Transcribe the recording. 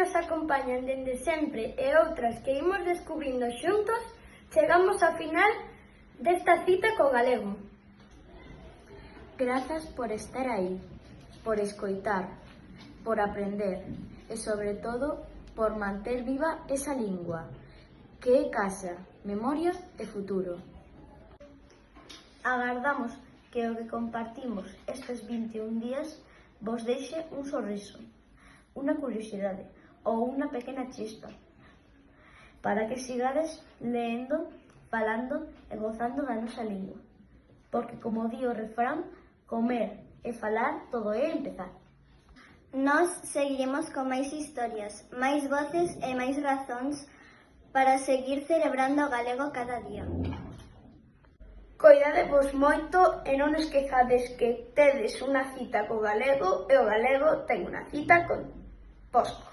nos acompañan dende sempre e outras que imos descubrindo xuntos, chegamos ao final desta cita co galego. Grazas por estar aí, por escoitar, por aprender e, sobre todo, por manter viva esa lingua, que é casa, memoria e futuro. Agardamos que o que compartimos estes 21 días vos deixe un sorriso, unha curiosidade ou unha pequena chispa, para que sigades leendo, falando e gozando da nosa lingua. Porque, como di o refrán, comer e falar todo é empezar. Nós seguiremos con máis historias, máis voces e máis razóns para seguir celebrando o galego cada día. Coidadevos moito e non esquezades que tedes unha cita co galego e o galego ten unha cita con vosco.